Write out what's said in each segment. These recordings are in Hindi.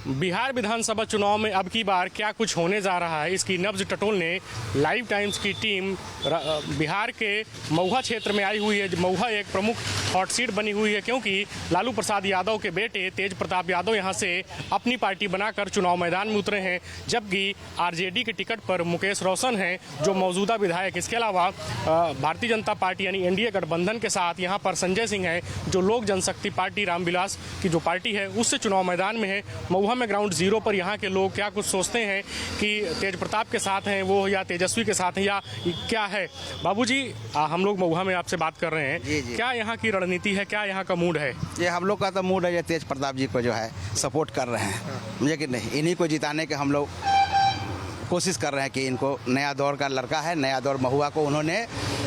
बिहार विधानसभा चुनाव में अब की बार क्या कुछ होने जा रहा है, इसकी नब्ज टटोलने लाइव टाइम्स की टीम बिहार के मऊहा क्षेत्र में आई हुई है। मऊहा एक प्रमुख हॉट सीट बनी हुई है क्योंकि लालू प्रसाद यादव के बेटे तेज प्रताप यादव यहां से अपनी पार्टी बनाकर चुनाव मैदान में उतरे हैं, जबकि आरजेडी के टिकट पर मुकेश रोशन हैं जो मौजूदा विधायक। इसके अलावा भारतीय जनता पार्टी यानी एनडीए गठबंधन के साथ यहाँ पर संजय सिंह है जो लोक जनशक्ति पार्टी रामविलास की जो पार्टी है उससे चुनाव मैदान में है। मऊहा में ग्राउंड जीरो पर यहाँ के लोग क्या कुछ सोचते हैं कि तेज प्रताप के साथ हैं वो या तेजस्वी के साथ हैं या क्या है। बाबूजी, हम लोग मऊहा में आपसे बात कर रहे हैं। जी। क्या यहाँ की रणनीति है, क्या यहाँ का मूड है? ये हम लोग का तो मूड है, ये तेज प्रताप जी को जो है सपोर्ट कर रहे हैं, लेकिन नहीं, इन्हीं को जिताने के हम लोग कोशिश कर रहे हैं कि इनको नया दौर का लड़का है, नया दौर महुआ को उन्होंने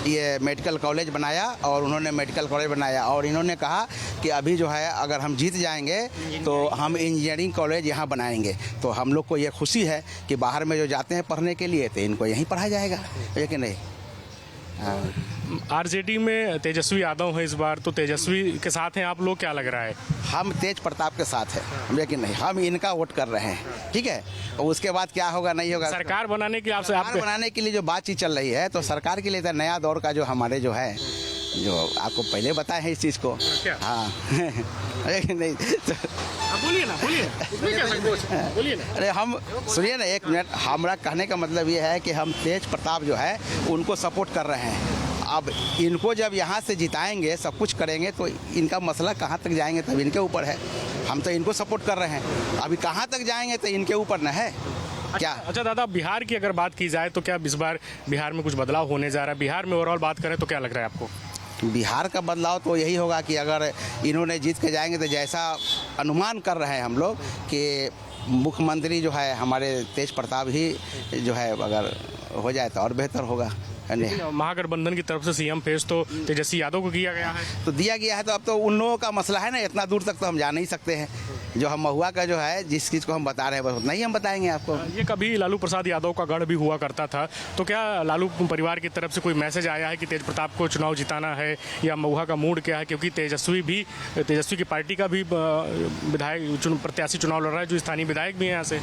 ये मेडिकल कॉलेज बनाया और उन्होंने मेडिकल कॉलेज बनाया और इन्होंने कहा कि अभी जो है अगर हम जीत जाएंगे तो हम इंजीनियरिंग कॉलेज यहाँ बनाएंगे। तो हम लोग को ये खुशी है कि बाहर में जो जाते हैं पढ़ने के लिए तो इनको यहीं पढ़ाया जाएगा, लेकिन नहीं। आरजेडी में तेजस्वी यादव है इस बार, तो तेजस्वी के साथ हैं आप लोग, क्या लग रहा है? हम तेज प्रताप के साथ हैं, लेकिन नहीं, हम इनका वोट कर रहे हैं, ठीक है। और उसके बाद क्या होगा नहीं होगा, सरकार बनाने की सरकार बनाने के लिए जो बातचीत चल रही है तो सरकार के लिए तो नया दौर का जो हमारे जो है, जो आपको पहले बताए हैं इस चीज़ को। हाँ लेकिन नहीं बोलिए ना, बोलिए ना। अरे हम सुनिए ना एक मिनट, हमारा कहने का मतलब ये है कि हम तेज प्रताप जो है उनको सपोर्ट कर रहे हैं। अब इनको जब यहाँ से जिताएंगे, सब कुछ करेंगे तो इनका मसला कहाँ तक जाएंगे तब इनके ऊपर है। हम तो इनको सपोर्ट कर रहे हैं, अभी कहाँ तक जाएंगे तो इनके ऊपर न है क्या। अच्छा दादा, बिहार की अगर बात की जाए तो क्या इस बार बिहार में कुछ बदलाव होने जा रहा है? बिहार में ओवरऑल बात करें तो क्या लग रहा है आपको? बिहार का बदलाव तो यही होगा कि अगर इन्होंने जीत के जाएंगे तो जैसा अनुमान कर रहे हैं हम लोग कि मुख्यमंत्री जो है हमारे तेज प्रताप ही जो है अगर हो जाए तो और बेहतर होगा। महागठबंधन की तरफ से सीएम फेस तो तेजस्वी यादव को किया गया है, तो दिया गया है, तो अब तो उन लोगों का मसला है ना, इतना दूर तक तो हम जा नहीं सकते हैं। जो हम महुआ का जो है जिस चीज़ को हम बता रहे हैं बस उतना ही हम बताएंगे आपको। ये कभी लालू प्रसाद यादव का गढ़ भी हुआ करता था, तो क्या लालू परिवार की तरफ से कोई मैसेज आया है कि तेज प्रताप को चुनाव जिताना है, या महुआ का मूड क्या है? क्योंकि तेजस्वी की पार्टी का भी विधायक प्रत्याशी चुनाव लड़ रहा है जो स्थानीय विधायक भी हैं यहाँ से।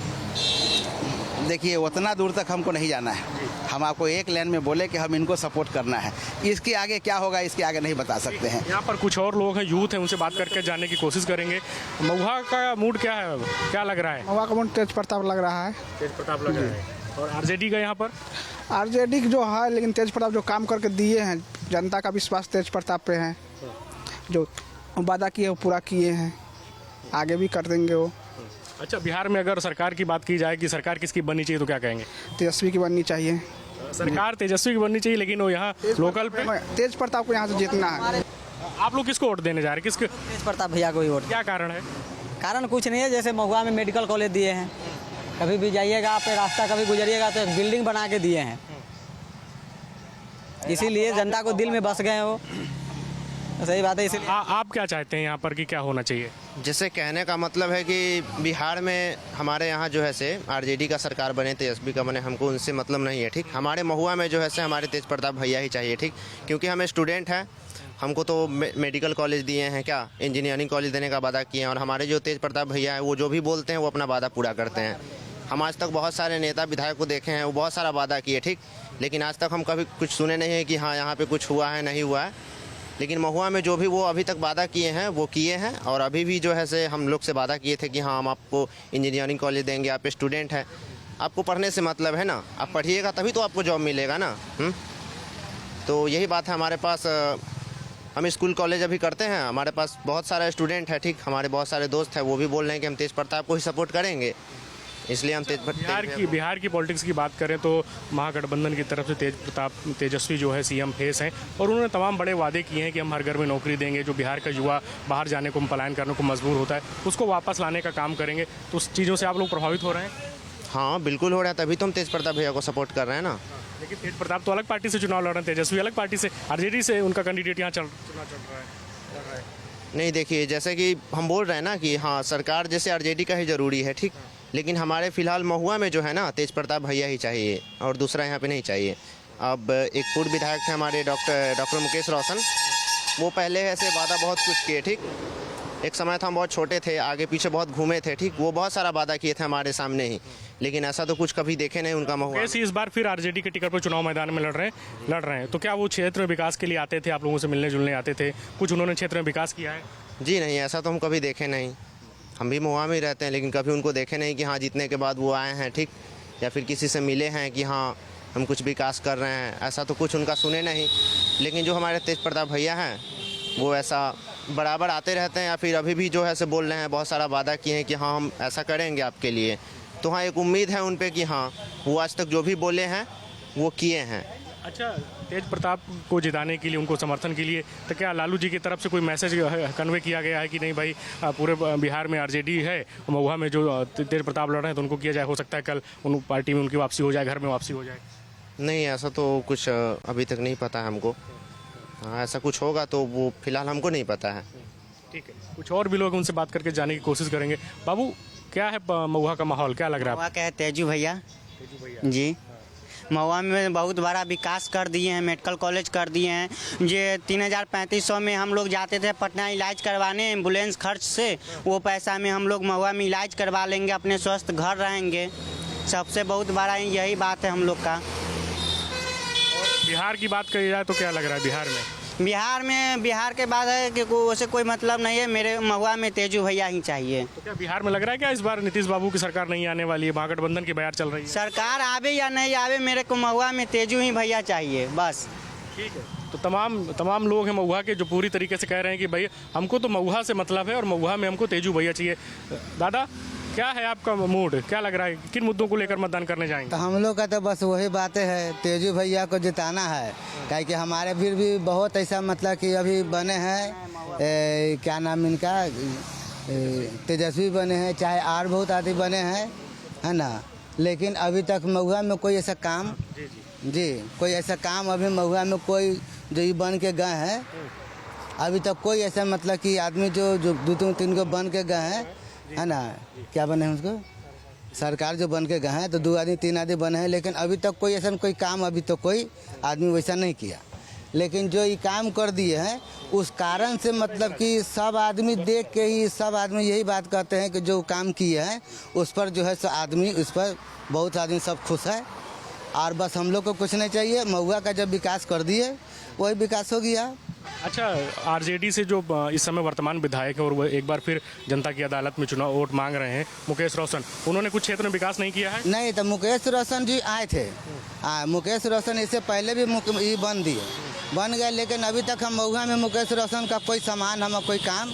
देखिए उतना दूर तक हमको नहीं जाना है, हम आपको एक लाइन में बोले कि हम इनको सपोर्ट करना है, इसके आगे क्या होगा इसके आगे नहीं बता सकते हैं। यहाँ पर कुछ और लोग हैं, यूथ हैं, उनसे बात करके जानने की कोशिश करेंगे। महुआ का मूड क्या है, क्या लग रहा है? महुआ का मूड तेज प्रताप लग रहा है। तेज प्रताप लग रहा है। और आरजेडी का यहाँ पर? आरजेडी जो है, लेकिन तेज प्रताप जो काम करके दिए हैं, जनता का विश्वास तेज प्रताप पे है, जो वादा किए वो पूरा किए हैं, आगे भी कर देंगे वो। अच्छा, बिहार में अगर सरकार की बात की जाए कि सरकार किसकी बननी चाहिए तो क्या कहेंगे? तेजस्वी की बननी चाहिए। सरकार तेजस्वी की बननी चाहिए, लेकिन वो यहाँ लोकल पे तेज प्रताप को यहाँ से जीतना है। आप लोग किसको वोट देने जा रहे हैं? किसको? तेज प्रताप भैया को ही वोट। क्या कारण है? कारण कुछ नहीं है, जैसे महुआ में मेडिकल कॉलेज दिए हैं, कभी भी जाइएगा आप रास्ता कभी गुजरिएगा तो एक बिल्डिंग बना के दिए हैं, इसीलिए जनता को दिल में बस गए हैं वो। सही बात है। इसलिए आप क्या चाहते हैं यहाँ पर कि क्या होना चाहिए? जैसे कहने का मतलब है कि बिहार में हमारे यहाँ जो है से आरजेडी का सरकार बने, तेजस्वी का बने, हमको उनसे मतलब नहीं है, ठीक। हमारे महुआ में जो है से हमारे तेज प्रताप भैया ही चाहिए, ठीक, क्योंकि हम स्टूडेंट हैं, हमको तो मेडिकल कॉलेज दिए हैं, क्या इंजीनियरिंग कॉलेज देने का वादा किए हैं, और हमारे जो तेज प्रताप भैया हैं वो जो भी बोलते हैं वो अपना वादा पूरा करते हैं। हम आज तक बहुत सारे नेता विधायक को देखे हैं, वो बहुत सारा वादा किए, ठीक, लेकिन आज तक हम कभी कुछ सुने नहीं है कि हाँ यहाँ पर कुछ हुआ है, नहीं हुआ है। लेकिन महुआ में जो भी वो अभी तक वादा किए हैं वो किए हैं, और अभी भी जो है से हम लोग से वादा किए थे कि हाँ हम आपको इंजीनियरिंग कॉलेज देंगे, आप स्टूडेंट हैं, आपको पढ़ने से मतलब है ना, आप पढ़िएगा तभी तो आपको जॉब मिलेगा ना। तो यही बात है हमारे पास। हम स्कूल कॉलेज अभी करते हैं, हमारे पास बहुत सारे स्टूडेंट है, ठीक, हमारे बहुत सारे दोस्त हैं, वो भी बोल रहे हैं कि हम तेज प्रताप को ही सपोर्ट करेंगे, इसलिए हम बिहार की पॉलिटिक्स की बात करें तो महागठबंधन की तरफ से तेजस्वी जो है सीएम फेस हैं, और उन्होंने तमाम बड़े वादे किए हैं कि हम हर घर में नौकरी देंगे, जो बिहार का युवा बाहर जाने को पलायन करने को मजबूर होता है उसको वापस लाने का काम करेंगे। तो उस चीज़ों से आप लोग प्रभावित हो रहे हैं? हाँ बिल्कुल हो रहा है, तभी तो हम तेज प्रताप भैया को सपोर्ट कर रहे हैं ना। लेकिन तेज प्रताप तो अलग पार्टी से चुनाव लड़ रहे हैं, तेजस्वी अलग पार्टी से, आरजेडी से उनका कैंडिडेट यहाँ चुनाव चल रहा है। नहीं, देखिए जैसे कि हम बोल रहे हैं ना कि हाँ सरकार जैसे आरजेडी का ही ज़रूरी है, ठीक, लेकिन हमारे फिलहाल महुआ में जो है ना तेज प्रताप भैया ही चाहिए और दूसरा यहाँ पे नहीं चाहिए। अब एक पूर्व विधायक थे हमारे डॉक्टर मुकेश रोशन, वो पहले ऐसे वादा बहुत कुछ किए, ठीक, एक समय था हम बहुत छोटे थे, आगे पीछे बहुत घूमे थे, ठीक, वो बहुत सारा वादा किए थे हमारे सामने ही, लेकिन ऐसा तो कुछ कभी देखे नहीं उनका महुआ। कैसे इस बार फिर आरजेडी के टिकट पर चुनाव मैदान में लड़ रहे हैं, तो क्या वो क्षेत्र में विकास के लिए आते थे, आप लोगों से मिलने जुलने आते थे, कुछ उन्होंने क्षेत्र में विकास किया है? जी नहीं, ऐसा तो हम कभी देखे नहीं। हम भी महुआ में ही रहते हैं, लेकिन कभी उनको देखे नहीं कि हाँ जीतने के बाद वो आए हैं, ठीक, या फिर किसी से मिले हैं कि हाँ हम कुछ विकास कर रहे हैं, ऐसा तो कुछ उनका सुने नहीं। लेकिन जो हमारे तेज प्रताप भैया हैं वो ऐसा बराबर आते रहते हैं, या फिर अभी भी जो है से बोल रहे हैं, बहुत सारा वादा किए हैं कि हाँ हम ऐसा करेंगे आपके लिए। तो हाँ, एक उम्मीद है उन पे कि हाँ वो आज तक जो भी बोले हैं वो किए हैं। अच्छा, तेज प्रताप को जिताने के लिए, उनको समर्थन के लिए, तो क्या लालू जी की तरफ से कोई मैसेज कन्वे किया गया है कि नहीं भाई पूरे बिहार में आरजेडी है, महुआ में जो तेज प्रताप लड़ रहे हैं तो उनको किया जाए, हो सकता है कल उन पार्टी में उनकी वापसी हो जाए, घर में वापसी हो जाए? नहीं, ऐसा तो कुछ अभी तक नहीं पता है हमको। हाँ, ऐसा कुछ होगा तो वो फिलहाल हमको नहीं पता है। ठीक है, कुछ और भी लोग उनसे बात करके जाने की कोशिश करेंगे। बाबू, क्या है महुआ का माहौल, क्या लग रहा है? महुआ का है तेजू भैया जी। महुआ में बहुत बड़ा विकास कर दिए हैं, मेडिकल कॉलेज कर दिए हैं। ये 3,3500 में हम लोग जाते थे पटना इलाज करवाने एम्बुलेंस खर्च से, वो पैसा में हम लोग महुआ में इलाज करवा लेंगे, अपने स्वस्थ घर रहेंगे। सबसे बहुत बड़ा यही बात है हम लोग का। बिहार की बात करी जाए तो क्या लग रहा है बिहार के बाद है कि वैसे कोई मतलब नहीं है, मेरे महुआ में तेजू भैया ही चाहिए। तो क्या बिहार में लग रहा है क्या इस बार नीतीश बाबू की सरकार नहीं आने वाली है, महागठबंधन की बयार चल रही है? सरकार आवे या नहीं आवे, मेरे को महुआ में तेजू ही भैया चाहिए बस। ठीक है, तो तमाम लोग हैं महुआ के जो पूरी तरीके से कह रहे हैं कि भाई हमको तो महुआ से मतलब है और महुआ में हमको तेजू भैया चाहिए। दादा, क्या है आपका मूड, क्या लग रहा है, किन मुद्दों को लेकर मतदान करने जाएंगे? तो हम लोग का तो बस वही बातें है, तेजू भैया को जिताना है। क्या कि हमारे फिर भी बहुत ऐसा मतलब कि अभी बने हैं, क्या नाम इनका, तेजस्वी बने हैं, चाहे और बहुत आदमी बने हैं, है ना, लेकिन अभी तक महुआ में कोई ऐसा काम जी कोई ऐसा काम अभी महुआ में कोई जो ये बन के गए हैं, अभी तक कोई ऐसा मतलब कि आदमी जो 2-3 को बन के गए हैं, है ना, क्या बने हैं उसको, सरकार जो बन के गए हैं तो 2 आदमी 3 आदमी बने हैं, लेकिन अभी तक कोई ऐसा कोई काम अभी तो कोई आदमी वैसा नहीं किया। लेकिन जो ये काम कर दिए हैं उस कारण से मतलब कि सब आदमी देख के ही सब आदमी यही बात कहते हैं कि जो काम किए हैं उस पर जो है सो आदमी, उस पर बहुत आदमी सब खुश है। और बस हम लोग को कुछ नहीं चाहिए, महुआ का जब विकास कर दिए वही विकास हो गया। अच्छा, आरजेडी से जो इस समय वर्तमान विधायक हैं और वो एक बार फिर जनता की अदालत में चुनाव वोट मांग रहे हैं, मुकेश रोशन, उन्होंने कुछ क्षेत्र में विकास नहीं किया है? नहीं, तो मुकेश रोशन जी आए थे, मुकेश रोशन इससे पहले भी ये बन गए, लेकिन अभी तक हम महुआ में मुकेश रोशन का कोई सामान, हम कोई काम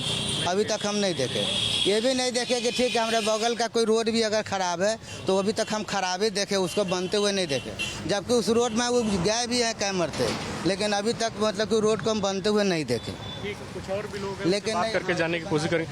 अभी तक हम नहीं देखे। ये भी नहीं देखे कि ठीक है हमारे बगल का कोई रोड भी अगर ख़राब है तो अभी तक हम खराब ही देखे, उसको बनते हुए नहीं देखे, जबकि उस रोड में वो गए भी हैं कैमर थे, लेकिन अभी तक मतलब कि रोड को हम बनते हुए नहीं देखे। ठीक, कुछ और भी लोग हैं, लेकिन बात करके जाने की कोशिश करें।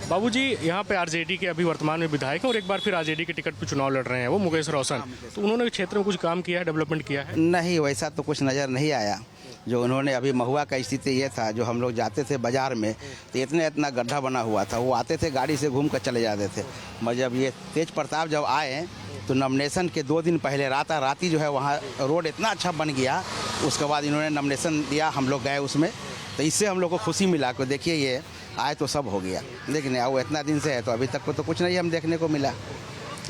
बाबूजी, यहाँ पे आरजेडी के अभी वर्तमान में विधायक हैं और एक बार फिर आरजेडी के टिकट पर चुनाव लड़ रहे हैं वो मुकेश रोशन, तो उन्होंने क्षेत्र में कुछ काम किया है, डेवलपमेंट किया है? नहीं, वैसा तो कुछ नज़र नहीं आया। जो उन्होंने अभी महुआ का स्थिति ये था, जो हम लोग जाते थे बाज़ार में तो इतना गड्ढा बना हुआ था, वो आते थे गाड़ी से घूम कर चले जाते थे। मगर जब ये तेज प्रताप जब आए तो नॉमिनेशन के 2 दिन पहले रात ही जो है वहाँ रोड इतना अच्छा बन गया, उसके बाद इन्होंने नॉमिनेशन दिया, हम लोग गए उसमें, तो इससे हम लोग को खुशी मिला कि देखिए ये आए तो सब हो गया। लेकिन वो इतना दिन से है तो अभी तक तो कुछ नहीं हम देखने को मिला।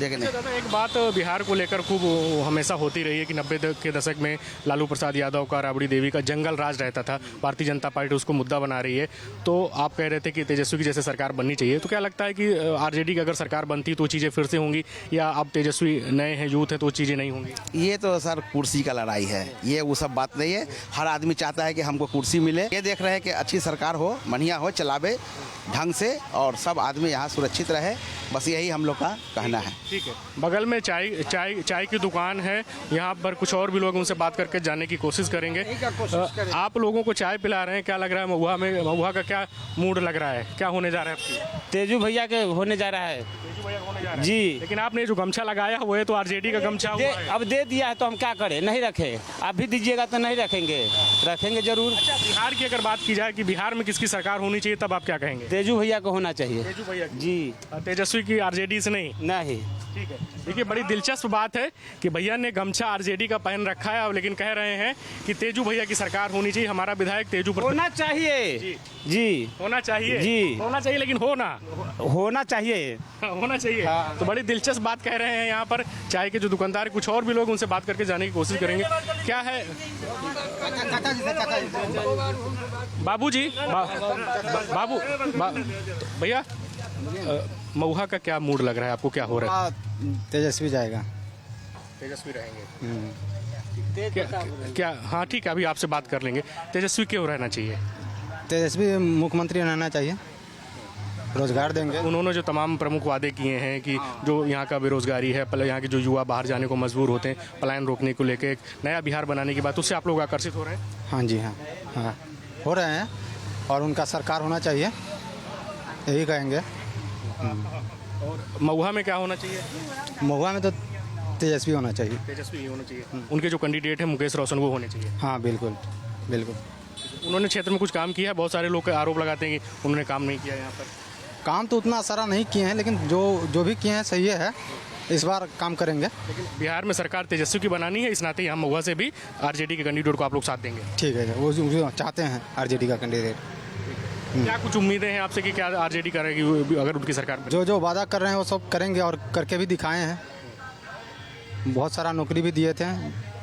दादा, एक बात बिहार को लेकर खूब हमेशा होती रही है कि 90 के दशक में लालू प्रसाद यादव का, राबड़ी देवी का जंगल राज रहता था, भारतीय जनता पार्टी उसको मुद्दा बना रही है। तो आप कह रहे थे कि तेजस्वी की जैसे सरकार बननी चाहिए, तो क्या लगता है कि आरजेडी की अगर सरकार बनती तो चीज़ें फिर से होंगी, या अब तेजस्वी नए हैं, यूथ है, तो चीज़ें नहीं होंगी? ये तो सर कुर्सी का लड़ाई है, ये वो सब बात नहीं है। हर आदमी चाहता है कि हमको कुर्सी मिले, ये देख रहे हैं कि अच्छी सरकार हो, बढ़िया हो, चलावे ढंग से और सब आदमी यहाँ सुरक्षित रहे, बस यही हम लोग का कहना है। ठीक है, बगल में चाय की दुकान है, यहाँ पर कुछ और भी लोग, उनसे बात करके जानने की कोशिश करेंगे। आप लोगों को चाय पिला रहे हैं, क्या लग रहा है महुआ का क्या मूड लग रहा है, क्या होने जा रहा है आपकी? तेजू भैया के होने जा रहा है जी। लेकिन आपने जो गमछा लगाया वो है तो आरजेडी का गमछा हुआ है। अब दे दिया है तो हम क्या करें, नहीं रखे, आप भी दीजिएगा तो नहीं रखेंगे। रखेंगे जरूर। अच्छा, बिहार की अगर बात की जाए कि बिहार में किसकी सरकार होनी चाहिए, तब आप क्या कहेंगे? तेजू भैया को होना चाहिए। तेजू भैया की। जी तेजस्वी की आरजेडी से नहीं? नहीं। ठीक है। देखिए, बड़ी दिलचस्प बात है कि भैया ने गमछा आरजेडी का पहन रखा है, लेकिन कह रहे हैं कि तेजू भैया की सरकार होनी चाहिए। हमारा विधायक तेजू होना चाहिए जी होना चाहिए जी। होना चाहिए, लेकिन होना चाहिए। होना चाहिए। तो बड़ी दिलचस्प बात कह रहे हैं यहाँ पर चाय के जो दुकानदार, कुछ और भी लोग, उनसे बात करके जाने की कोशिश करेंगे। क्या है बाबूजी, बाबू भैया, मऊहा का क्या मूड लग रहा है आपको, क्या हो रहा है? तेजस्वी जाएगा। तेजस्वी रहेंगे क्या? हाँ ठीक है, अभी आपसे बात कर लेंगे। तेजस्वी क्यों रहना चाहिए? तेजस्वी मुख्यमंत्री रहना चाहिए, रोजगार देंगे। उन्होंने जो तमाम प्रमुख वादे किए हैं कि जो यहाँ का बेरोजगारी है, यहाँ के जो युवा बाहर जाने को मजबूर होते हैं, पलायन रोकने को लेकर एक नया बिहार बनाने की बात, उससे आप लोग आकर्षित हो रहे हैं? हाँ जी, हाँ हो रहे हैं, और उनका सरकार होना चाहिए, यही कहेंगे। और मऊहा में क्या होना चाहिए? महुआ में तो तेजस्वी होना चाहिए। तेजस्वी ही होना चाहिए। उनके जो कैंडिडेट हैं मुकेश रोशन, वो होने चाहिए। हाँ बिल्कुल बिल्कुल। उन्होंने क्षेत्र में कुछ काम किया है, बहुत सारे लोग आरोप लगाते हैं कि उन्होंने काम नहीं किया यहाँ पर। काम तो उतना सारा नहीं किए हैं, लेकिन जो भी किए हैं सही है, इस बार काम करेंगे। लेकिन बिहार में सरकार तेजस्वी की बनानी है, इस नाते हम महुआ से भी आरजेडी के कैंडिडेट को आप लोग साथ देंगे। ठीक है, वो जो चाहते हैं आरजेडी का कैंडिडेट। क्या कुछ उम्मीदें हैं आपसे कि क्या आरजेडी करेगी अगर उनकी सरकार बने? जो वादा कर रहे हैं वो सब करेंगे, और करके भी दिखाए हैं। बहुत सारा नौकरी भी दिए थे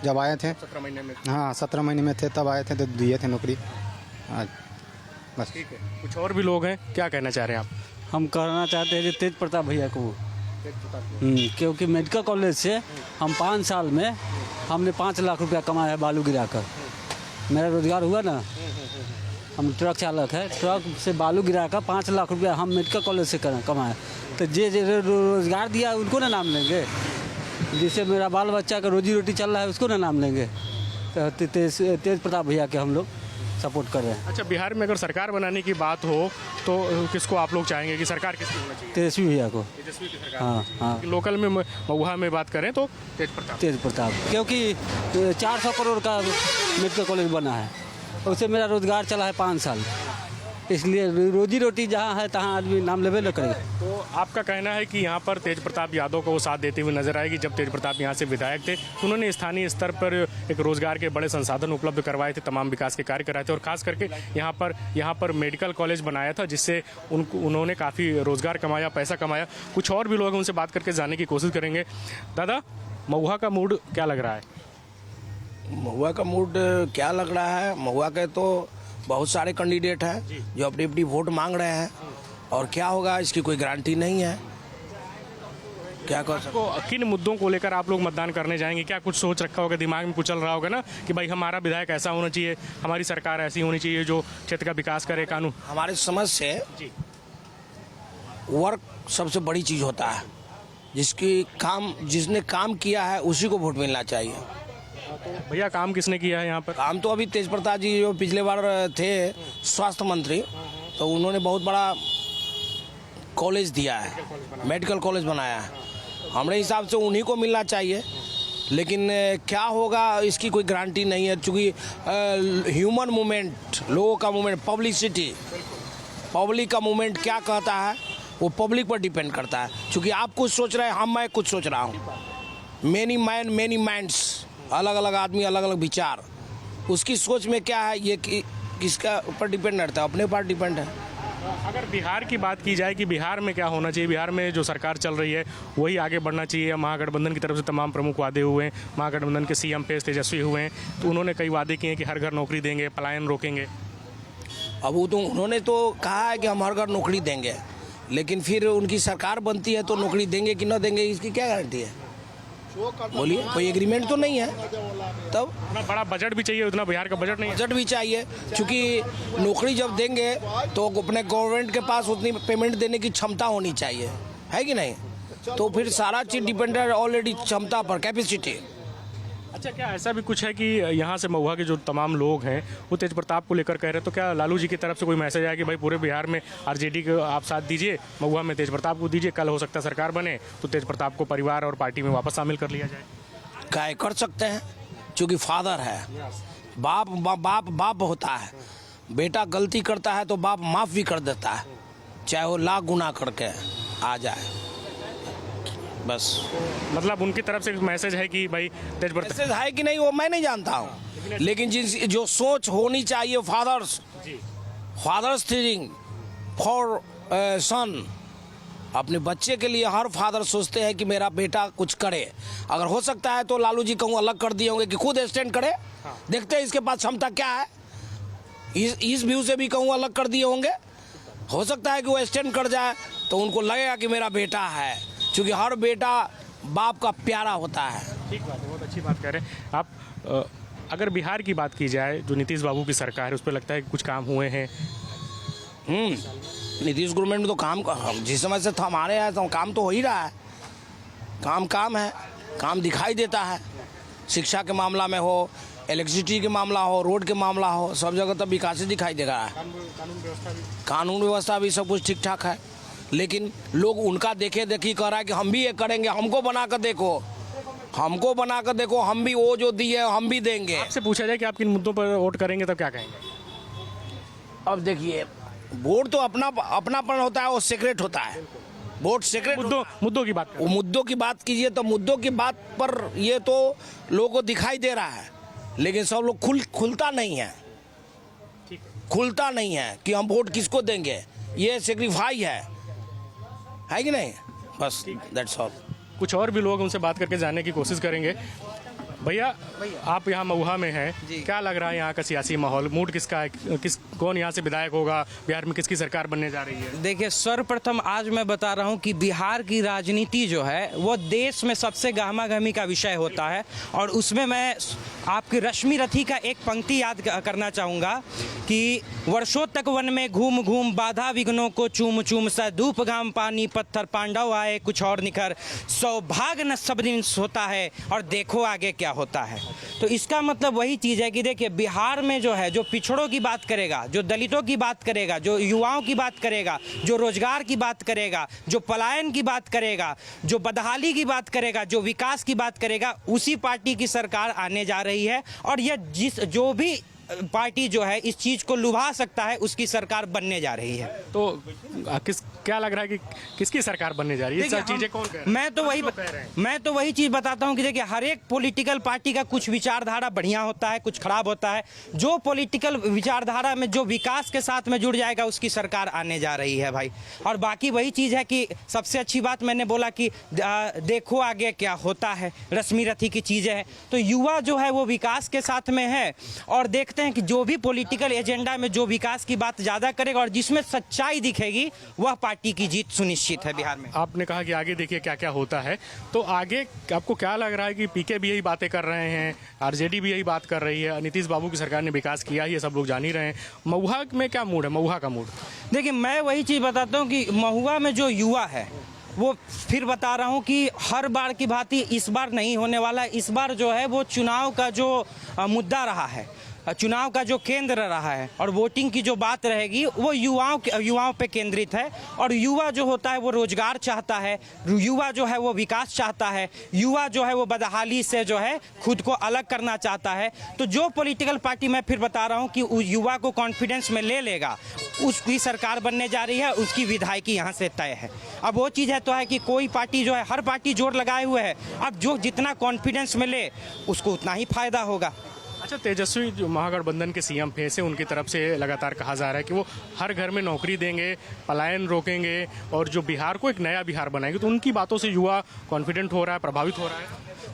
जब आए थे। 17 महीने में। हाँ 17 महीने में थे तब आए थे, तो दिए थे नौकरी। आज बस। ठीक है। कुछ और भी लोग हैं, क्या कहना चाह रहे हैं आप? हम कहना चाहते हैं तेज प्रताप भैया को, क्योंकि मेडिकल कॉलेज से हम 5 साल में हमने 5 लाख रुपया कमाया है बालू गिराकर। मेरा रोजगार हुआ ना, हम ट्रक चालक है, ट्रक से बालू गिराकर 5 लाख रुपया हम मेडिकल कॉलेज से कमाए। तो जे रोजगार दिया उनको ना नाम लेंगे, जिससे मेरा बाल बच्चा का रोजी रोटी चल रहा है उसको ना नाम लेंगे। तो तेज प्रताप भैया के हम लोग सपोर्ट कर रहे हैं। अच्छा, बिहार में अगर सरकार बनाने की बात हो तो किसको आप लोग चाहेंगे कि सरकार किसकी होना चाहिए? तेजस्वी भैया को। तेजस्वी की सरकार। हाँ हाँ। लोकल में महुआ में बात करें तो तेज प्रताप, क्योंकि 400 करोड़ का मेडिकल कॉलेज बना है, उससे मेरा रोजगार चला है 5 साल, इसलिए रोजी रोटी जहाँ है तहाँ आदमी नाम लेवे न करेगा। तो आपका कहना है कि यहाँ पर तेज प्रताप यादव को वो साथ देते हुए नजर आएगी। जब तेज प्रताप यहाँ से विधायक थे तो उन्होंने स्थानीय स्तर पर एक रोजगार के बड़े संसाधन उपलब्ध करवाए थे, तमाम विकास के कार्य कराए थे, और खास करके यहाँ पर मेडिकल कॉलेज बनाया था, जिससे उन्होंने काफ़ी रोजगार कमाया, पैसा कमाया। कुछ और भी लोग हैं, उनसे बात करके जानने की कोशिश करेंगे। दादा, महुआ का मूड क्या लग रहा है? महुआ का मूड क्या लग रहा है? महुआ के तो बहुत सारे कैंडिडेट हैं जो अपनी अपनी वोट मांग रहे हैं, और क्या होगा इसकी कोई गारंटी नहीं है। क्या कर सकते? तो किन मुद्दों को लेकर आप लोग मतदान करने जाएंगे? क्या कुछ सोच रखा होगा, दिमाग में कुछ चल रहा होगा ना कि भाई हमारा विधायक ऐसा होना चाहिए, हमारी सरकार ऐसी होनी चाहिए जो क्षेत्र का विकास करे, कानून? हमारे समझ से वर्क सबसे बड़ी चीज होता है, जिसने काम किया है उसी को वोट मिलना चाहिए। भैया, काम किसने किया है यहाँ पर? काम तो अभी तेज प्रताप जी जो पिछले बार थे स्वास्थ्य मंत्री, तो उन्होंने बहुत बड़ा कॉलेज दिया है, मेडिकल कॉलेज बनाया है। हमारे हिसाब से उन्हीं को मिलना चाहिए, लेकिन क्या होगा इसकी कोई गारंटी नहीं है, क्योंकि ह्यूमन मूवमेंट, लोगों का मूवमेंट, पब्लिसिटी, पब्लिक का मूवमेंट क्या कहता है वो पब्लिक पर डिपेंड करता है। क्योंकि आप कुछ सोच रहे हैं, मैं कुछ सोच रहा हूँ, मेनी मैन मेनी माइंड्स, अलग अलग आदमी अलग अलग विचार, उसकी सोच में क्या है ये किसका ऊपर डिपेंड करता है? अपने ऊपर डिपेंड है। अगर बिहार की बात की जाए कि बिहार में क्या होना चाहिए, बिहार में जो सरकार चल रही है वही आगे बढ़ना चाहिए। महागठबंधन की तरफ से तमाम प्रमुख वादे हुए हैं, महागठबंधन के सीएम फेस तेजस्वी हुए हैं, तो उन्होंने कई वादे किए हैं कि हर घर नौकरी देंगे, पलायन रोकेंगे। अब वो तो उन्होंने तो कहा है कि हम हर घर नौकरी देंगे, लेकिन फिर उनकी सरकार बनती है तो नौकरी देंगे कि न देंगे इसकी क्या गारंटी है? बोलिए, कोई एग्रीमेंट तो नहीं है। तब उतना बड़ा बजट भी चाहिए, उतना बिहार का बजट नहीं है। बजट भी चाहिए, क्योंकि नौकरी जब देंगे तो अपने गवर्नमेंट के पास उतनी पेमेंट देने की क्षमता होनी चाहिए, है कि नहीं? तो फिर सारा चीज डिपेंड है ऑलरेडी क्षमता पर, कैपेसिटी। अच्छा, क्या ऐसा भी कुछ है कि यहाँ से महुआ के जो तमाम लोग हैं वो तेज प्रताप को लेकर कह रहे हैं, तो क्या लालू जी की तरफ से कोई मैसेज आया कि भाई पूरे बिहार में आरजेडी को आप साथ दीजिए, महुआ में तेज प्रताप को दीजिए, कल हो सकता है सरकार बने तो तेज प्रताप को परिवार और पार्टी में वापस शामिल कर लिया जाए? क्या कर सकते हैं, क्योंकि फादर है, बाप होता है। बेटा गलती करता है तो बाप माफ़ भी कर देता है, चाहे वो लाख गुना करके आ जाए। बस मतलब उनकी तरफ से मैसेज है कि भाई तेज प्रताप मैसेज है कि नहीं वो मैं नहीं जानता हूँ, लेकिन जो सोच होनी चाहिए फादर्स थिंकिंग फॉर सन, अपने बच्चे के लिए हर फादर सोचते हैं कि मेरा बेटा कुछ करे। अगर हो सकता है तो लालू जी कहूँ अलग कर दिए होंगे कि खुद स्टैंड करे, देखते हैं इसके पास क्षमता क्या है। इस व्यू से भी कहूँ अलग कर दिए होंगे। हो सकता है कि वो स्टैंड कर जाए तो उनको लगेगा कि मेरा बेटा है, क्योंकि हर बेटा बाप का प्यारा होता है। ठीक बात है, बहुत अच्छी बात कह रहे हैं आप। अगर बिहार की बात की जाए, जो नीतीश बाबू की सरकार है, उस पर लगता है कि कुछ काम हुए हैं? नीतीश गवर्नमेंट में तो काम हम जिस समय से हमारे यहाँ तो काम तो हो ही रहा है। काम है, काम दिखाई देता है। शिक्षा के मामला में हो, इलेक्ट्रिसिटी के मामला हो, रोड के मामला हो, सब जगह तो विकास ही दिखाई दे रहा है। कानून व्यवस्था भी सब कुछ ठीक ठाक है, लेकिन लोग उनका देखी कर रहा है कि हम भी ये करेंगे, हमको बना कर देखो, हम भी वो जो दिए हम भी देंगे। आपसे पूछा जाए कि आप किन मुद्दों पर वोट करेंगे, तब क्या कहेंगे? अब देखिए, वोट तो अपनापन होता है, वो सीक्रेट होता है। वोट सीक्रेट मुद्दों की बात मुद्दों की बात कीजिए तो मुद्दों की बात पर ये तो लोगों को दिखाई दे रहा है, लेकिन सब लोग खुलता नहीं है कि हम वोट किसको देंगे। ये सेक्रीफाई है कि नहीं? बस दैट्स ऑल। कुछ और भी लोग, उनसे बात करके जानने की कोशिश करेंगे। भैया, आप यहाँ महुआ में हैं, क्या लग रहा है यहाँ का सियासी माहौल? मूड किसका है? कौन यहाँ से विधायक होगा? बिहार में किसकी सरकार बनने जा रही है? देखिए, सर्वप्रथम आज मैं बता रहा हूँ कि बिहार की राजनीति जो है वो देश में सबसे गहमागहमी का विषय होता है, और उसमें मैं आपकी रश्मि रथी का एक पंक्ति याद करना चाहूँगा कि वर्षों तक वन में घूम घूम बाधा विघ्नों को चूम चूम सा धूप घाम पानी पत्थर पांडव आए कुछ और निखर सौभाग्य न सब दिन सोता है और देखो आगे क्या होता है। तो इसका मतलब वही चीज़ है कि देखिए, बिहार में जो है, जो पिछड़ों की बात करेगा, जो दलितों की बात करेगा, जो युवाओं की बात करेगा, जो रोजगार की बात करेगा, जो पलायन की बात करेगा, जो बदहाली की बात करेगा, जो विकास की बात करेगा, उसी पार्टी की सरकार आने जा रही है। और यह जो भी पार्टी जो है इस चीज को लुभा सकता है, उसकी सरकार बनने जा रही है। तो क्या लग रहा है कि किसकी सरकार बनने जा रही है? सब चीजें कौन कह रहे हैं? मैं तो वही चीज बताता हूं कि देखिए, हर एक पॉलिटिकल पार्टी का कुछ विचारधारा बढ़िया होता है, कुछ खराब होता है। जो पॉलिटिकल विचारधारा में जो विकास के साथ में जुड़ जाएगा, उसकी सरकार आने जा रही है भाई। और बाकी वही चीज है कि सबसे अच्छी बात मैंने बोला कि देखो आगे क्या होता है, रश्मि रथी की चीजें हैं। तो युवा जो है वो विकास के साथ में है, और देखते हैं कि जो भी पॉलिटिकल एजेंडा में जो विकास की बात ज्यादा करेगा और जिसमें सच्चाई दिखेगी, वह पार्टी की जीत सुनिश्चित है बिहार में। आपने कहा कि आगे देखिए क्या क्या होता है, तो आगे आपको क्या लग रहा है कि पीके भी यही बातें कर रहे हैं, आरजेडी भी यही बात कर रही है, नीतीश बाबू की सरकार ने विकास किया ही है, सब लोग जान ही रहे हैं। महुआ में क्या मूड है? महुआ का मूड देखिए, मैं वही चीज बताता हूँ कि महुआ में जो युवा है, वो फिर बता रहा हूँ कि हर बार की भांति इस बार नहीं होने वाला है। इस बार जो है वो चुनाव का जो मुद्दा रहा है, चुनाव का जो केंद्र रहा है, और वोटिंग की जो बात रहेगी वो युवाओं पे केंद्रित है। और युवा जो होता है वो रोजगार चाहता है, युवा जो है वो विकास चाहता है, युवा जो है वो बदहाली से जो है खुद को अलग करना चाहता है। तो जो पॉलिटिकल पार्टी, मैं फिर बता रहा हूँ कि उस युवा को कॉन्फिडेंस में ले लेगा, उसकी सरकार बनने जा रही है, उसकी विधायकी यहाँ से तय है। अब वो चीज़ है तो है कि कोई पार्टी जो है, हर पार्टी जोर लगाए हुए है, अब जो जितना कॉन्फिडेंस में ले उसको उतना ही फायदा होगा। अच्छा, तेजस्वी जो महागठबंधन के सीएम फेस है, उनकी तरफ से लगातार कहा जा रहा है कि वो हर घर में नौकरी देंगे, पलायन रोकेंगे और जो बिहार को एक नया बिहार बनाएंगे। तो उनकी बातों से युवा कॉन्फिडेंट हो रहा है, प्रभावित हो रहा है?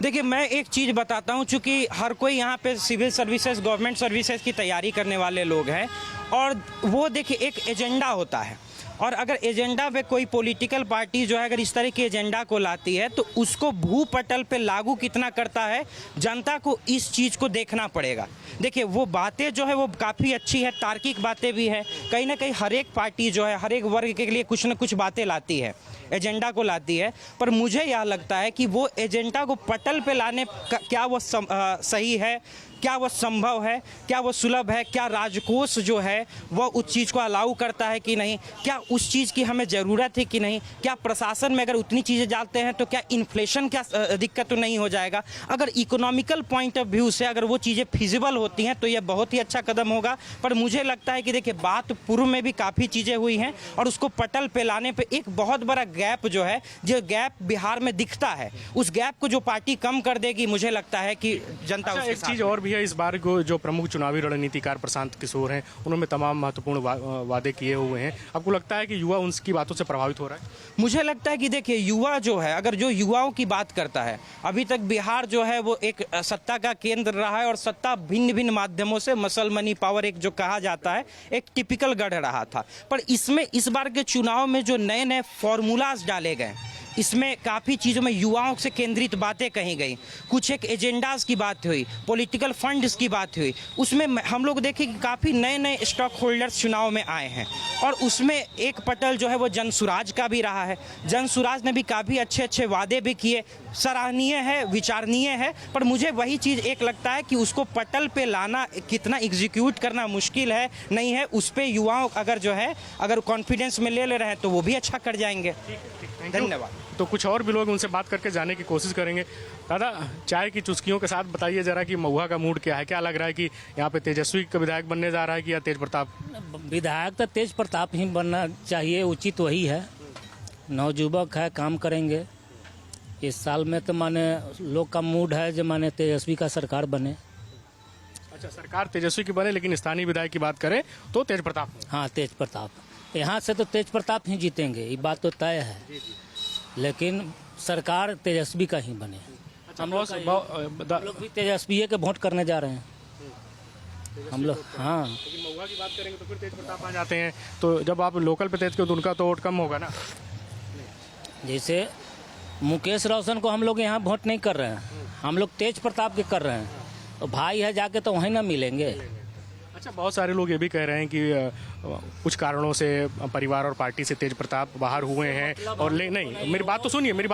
देखिए, मैं एक चीज़ बताता हूं, चूंकि हर कोई यहाँ पे सिविल सर्विसेज, गवर्नमेंट सर्विसेज की तैयारी करने वाले लोग हैं, और वो देखिए एक एजेंडा होता है, और अगर एजेंडा पे कोई पॉलिटिकल पार्टी जो है अगर इस तरह के एजेंडा को लाती है, तो उसको भूपटल पे लागू कितना करता है, जनता को इस चीज़ को देखना पड़ेगा। देखिए, वो बातें जो है वो काफ़ी अच्छी है, तार्किक बातें भी है। कहीं ना कहीं हर एक पार्टी जो है हर एक वर्ग के लिए कुछ ना कुछ बातें लाती है, एजेंडा को लाती है, पर मुझे यह लगता है कि वो एजेंडा को पटल पे लाने का क्या वो सही है, क्या वह संभव है, क्या वह सुलभ है, क्या राजकोष जो है वह उस चीज़ को अलाउ करता है कि नहीं, क्या उस चीज़ की हमें ज़रूरत है कि नहीं, क्या प्रशासन में अगर उतनी चीज़ें डालते हैं तो क्या इन्फ्लेशन क्या दिक्कत तो नहीं हो जाएगा। अगर इकोनॉमिकल पॉइंट ऑफ व्यू से अगर वो चीज़ें फिजिबल होती हैं तो यह बहुत ही अच्छा कदम होगा। पर मुझे लगता है कि देखिए बात पूर्व में भी काफ़ी चीज़ें हुई हैं और उसको पटल पे लाने पे एक बहुत बड़ा गैप जो है, जो गैप बिहार में दिखता है, उस गैप को जो पार्टी कम कर देगी मुझे लगता है कि जनता उसके एक चीज़ और भी है, इस बार को जो प्रमुख चुनावी रणनीतिकार प्रशांत किशोर हैं, उन्होंने तमाम महत्वपूर्ण वादे किए हुए हैं। आपको लगता है कि युवा उनकी बातों से प्रभावित हो रहा है? मुझे लगता है कि देखिए युवा जो है, अगर जो युवाओं की बात करता है, अभी तक बिहार जो है वो एक सत्ता का केंद्र रहा है और सत्ता भिन्न भिन्न माध्यमों से मसल मनी पावर एक जो कहा जाता है एक टिपिकल गढ़ रहा था। पर इसमें इस बार के चुनाव में जो नए नए फॉर्मूलाज डाले गए, इसमें काफ़ी चीज़ों में युवाओं से केंद्रित बातें कही गई, कुछ एक एजेंडाज की बात हुई, पॉलिटिकल फंड्स की बात हुई, उसमें हम लोग देखें कि काफ़ी नए नए स्टॉक होल्डर्स चुनाव में आए हैं और उसमें एक पटल जो है वो जनसुराज का भी रहा है। जनसुराज ने भी काफ़ी अच्छे अच्छे वादे भी किए, सराहनीय है, विचारणीय है, पर मुझे वही चीज़ एक लगता है कि उसको पटल पे लाना, कितना एग्जीक्यूट करना मुश्किल है नहीं है, उस पर युवाओं अगर जो है अगर कॉन्फिडेंस में ले रहे हैं तो वो भी अच्छा कर जाएंगे। धन्यवाद। तो कुछ और भी लोग उनसे बात करके जाने की कोशिश करेंगे। दादा, चाय की चुस्कियों के साथ बताइए जरा कि महुआ का मूड क्या है, क्या लग रहा है कि यहाँ पे तेजस्वी का विधायक बनने जा रहा है कि या तेज प्रताप? विधायक तो तेज प्रताप ही बनना चाहिए, उचित वही है। नवजुवक है, काम करेंगे। इस साल में तो माने लोग का मूड है जो माने तेजस्वी का सरकार बने। अच्छा, सरकार तेजस्वी की बने, लेकिन स्थानीय विधायक की बात करें तो तेज प्रताप? हाँ, तेज प्रताप। यहाँ से तो तेज प्रताप ही जीतेंगे, ये बात तो तय है। लेकिन सरकार तेजस्वी का ही बने। हम लोग भी तेजस्वी के वोट करने जा रहे हैं हम लोग। हाँ, लेकिन महुआ की बात करेंगे तो फिर तेज प्रताप आ जाते हैं, तो जब आप लोकल पे तेज के तो उनका तो वोट कम होगा ना। जैसे मुकेश रोशन को हम लोग यहाँ वोट नहीं कर रहे हैं, हम लोग तेज प्रताप के कर रहे हैं। तो भाई है, जाके तो वहीं ना मिलेंगे। अच्छा, बहुत सारे लोग ये भी कह रहे हैं कि कुछ कारणों से परिवार और पार्टी से तेज प्रताप बाहर हुए हैं और नहीं, मेरी बात तो सुनिए, मेरी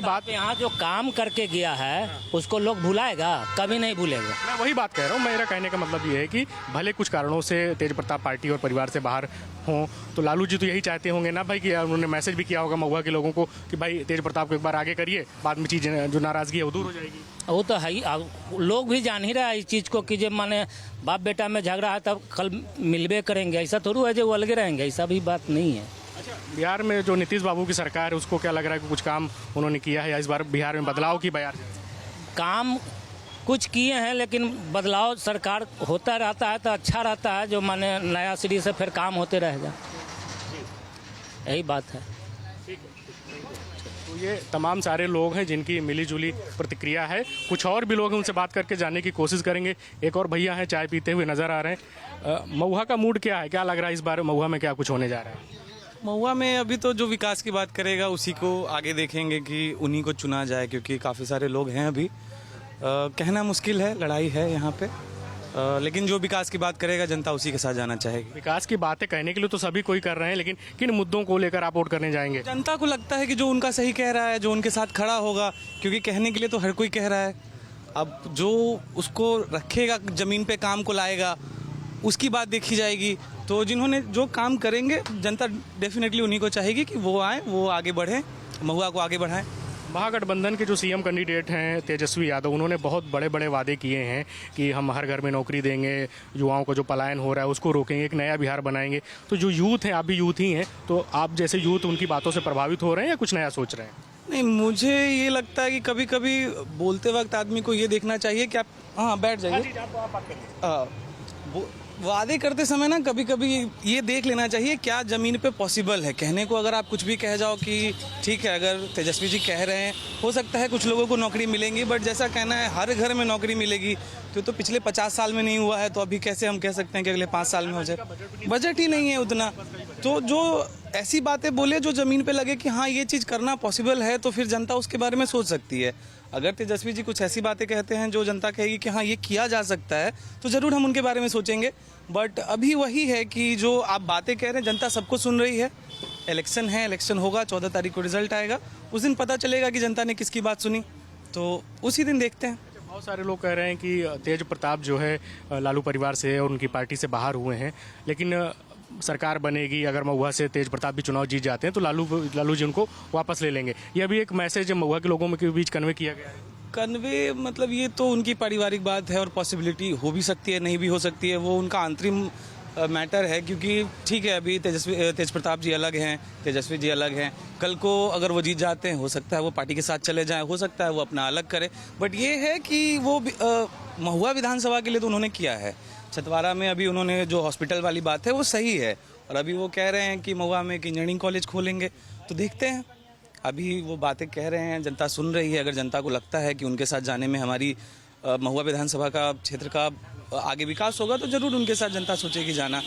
बात यहाँ जो काम करके गया है उसको लोग भुलाएगा? कभी नहीं भूलेगा। मैं वही बात कह रहा हूँ। मेरा कहने का मतलब ये है कि भले कुछ कारणों से तेज प्रताप पार्टी और परिवार से बाहर हों, तो लालू जी तो यही चाहते होंगे ना भाई, कि उन्होंने मैसेज भी किया होगा महुआ के लोगों को कि भाई तेज प्रताप को एक बार आगे करिए, बाद में चीज़ें जो नाराजगी है वो दूर हो जाएगी। वो तो है ही, लोग भी जान ही रहा है इस चीज़ को कि जब माने बाप बेटा में झगड़ा है तब कल मिलबे करेंगे, ऐसा थोड़ा है जो वो अलगे रहेंगे, ऐसा भी बात नहीं है। अच्छा, बिहार में जो नीतीश बाबू की सरकार है उसको क्या लग रहा है कि कुछ काम उन्होंने किया है या इस बार बिहार में बदलाव की बयार? काम कुछ किए हैं, लेकिन बदलाव सरकार होता रहता है तो अच्छा रहता है, जो माने नया सिरी से फिर काम होते रहेगा, यही बात है। तो ये तमाम सारे लोग हैं जिनकी मिलीजुली प्रतिक्रिया है। कुछ और भी लोग हैं, उनसे बात करके जानने की कोशिश करेंगे। एक और भैया हैं, चाय पीते हुए नजर आ रहे हैं। महुआ का मूड क्या है, क्या लग रहा है इस बार महुआ में क्या कुछ होने जा रहा है? महुआ में अभी तो जो विकास की बात करेगा उसी को आगे देखेंगे कि उन्हीं को चुना जाए, क्योंकि काफ़ी सारे लोग हैं अभी। कहना मुश्किल है, लड़ाई है यहाँ पे, लेकिन जो विकास की बात करेगा जनता उसी के साथ जाना चाहेगी। विकास की बातें कहने के लिए तो सभी कोई कर रहे हैं, लेकिन किन मुद्दों को लेकर आप वोट करने जाएंगे? जनता को लगता है कि जो उनका सही कह रहा है, जो उनके साथ खड़ा होगा, क्योंकि कहने के लिए तो हर कोई कह रहा है। अब जो उसको रखेगा, ज़मीन पे काम को लाएगा, उसकी बात देखी जाएगी। तो जिन्होंने जो काम करेंगे जनता डेफिनेटली उन्हीं को चाहेगी कि वो आए, वो आगे बढ़ें, महुआ को आगे बढ़ाएं। महागठबंधन के जो सीएम कैंडिडेट हैं तेजस्वी यादव, उन्होंने बहुत बड़े बड़े वादे किए हैं कि हम हर घर में नौकरी देंगे, युवाओं का जो पलायन हो रहा है उसको रोकेंगे, एक नया बिहार बनाएंगे। तो जो यूथ हैं, आप भी यूथ ही हैं, तो आप जैसे यूथ उनकी बातों से प्रभावित हो रहे हैं या कुछ नया सोच रहे हैं? नहीं, मुझे ये लगता है कि कभी कभी बोलते वक्त आदमी को ये देखना चाहिए कि आप हाँ बैठ जाइए, वादे करते समय ना कभी कभी ये देख लेना चाहिए क्या ज़मीन पे पॉसिबल है। कहने को अगर आप कुछ भी कह जाओ कि ठीक है, अगर तेजस्वी जी कह रहे हैं हो सकता है कुछ लोगों को नौकरी मिलेंगी, बट जैसा कहना है हर घर में नौकरी मिलेगी तो पिछले 50 साल में नहीं हुआ है, तो अभी कैसे हम कह सकते हैं कि अगले 5 साल में हो जाए? बजट ही नहीं है उतना। तो जो ऐसी बातें बोले जो ज़मीन पे लगे कि हाँ ये चीज़ करना पॉसिबल है, तो फिर जनता उसके बारे में सोच सकती है। अगर तेजस्वी जी कुछ ऐसी बातें कहते हैं जो जनता कहेगी कि हाँ ये किया जा सकता है, तो ज़रूर हम उनके बारे में सोचेंगे। बट अभी वही है कि जो आप बातें कह रहे हैं जनता सबको सुन रही है। इलेक्शन है, इलेक्शन होगा, 14 तारीख को रिजल्ट आएगा, उस दिन पता चलेगा कि जनता ने किसकी बात सुनी, तो उसी दिन देखते हैं। बहुत सारे लोग कह रहे हैं कि तेज प्रताप जो है लालू परिवार से और उनकी पार्टी से बाहर हुए हैं, लेकिन सरकार बनेगी, अगर महुआ से तेज प्रताप भी चुनाव जीत जाते हैं तो लालू जी उनको वापस ले लेंगे। ये अभी एक मैसेज महुआ के लोगों के बीच कन्वे किया गया है। कन्वे मतलब ये तो उनकी पारिवारिक बात है और पॉसिबिलिटी हो भी सकती है, नहीं भी हो सकती है, वो उनका अंतरिम मैटर है। क्योंकि ठीक है, अभी तेज प्रताप जी अलग हैं, तेजस्वी जी अलग हैं। कल को अगर वो जीत जाते हैं, हो सकता है वो पार्टी के साथ चले जाएं, हो सकता है वो अपना अलग करे। बट ये है कि वो महुआ विधानसभा के लिए तो उन्होंने किया है। छतवारा में अभी उन्होंने जो हॉस्पिटल वाली बात है वो सही है, और अभी वो कह रहे हैं कि महुआ में एक इंजीनियरिंग कॉलेज खोलेंगे, तो देखते हैं। अभी वो बातें कह रहे हैं, जनता सुन रही है। अगर जनता को लगता है कि उनके साथ जाने में हमारी महुआ विधानसभा का क्षेत्र का आगे विकास होगा, तो जरूर उनके साथ जनता सोचेगी जाना।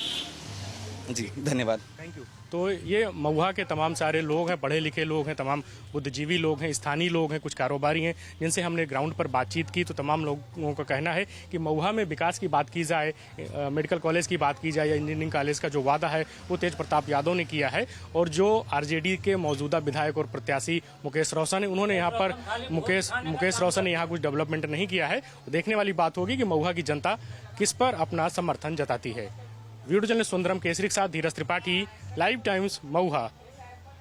जी, धन्यवाद। Thank you. तो ये महुआ के तमाम सारे लोग हैं, पढ़े लिखे लोग हैं, तमाम बुद्धिजीवी लोग हैं, स्थानीय लोग हैं, कुछ कारोबारी हैं, जिनसे हमने ग्राउंड पर बातचीत की। तो तमाम लोगों का कहना है कि महुआ में विकास की बात की जाए, मेडिकल कॉलेज की बात की जाए या इंजीनियरिंग कॉलेज का जो वादा है वो तेज प्रताप यादव ने किया है। और जो आरजेडी के मौजूदा विधायक और प्रत्याशी मुकेश रोशन है, उन्होंने यहाँ पर मुकेश रोशन ने यहाँ कुछ डेवलपमेंट नहीं किया है। देखने वाली बात होगी कि महुआ की जनता किस पर अपना समर्थन जताती है। वीडियो जर्नलिस्ट सुंदरम केसरी के साथ धीरज त्रिपाठी, लाइव टाइम्स, महुआ।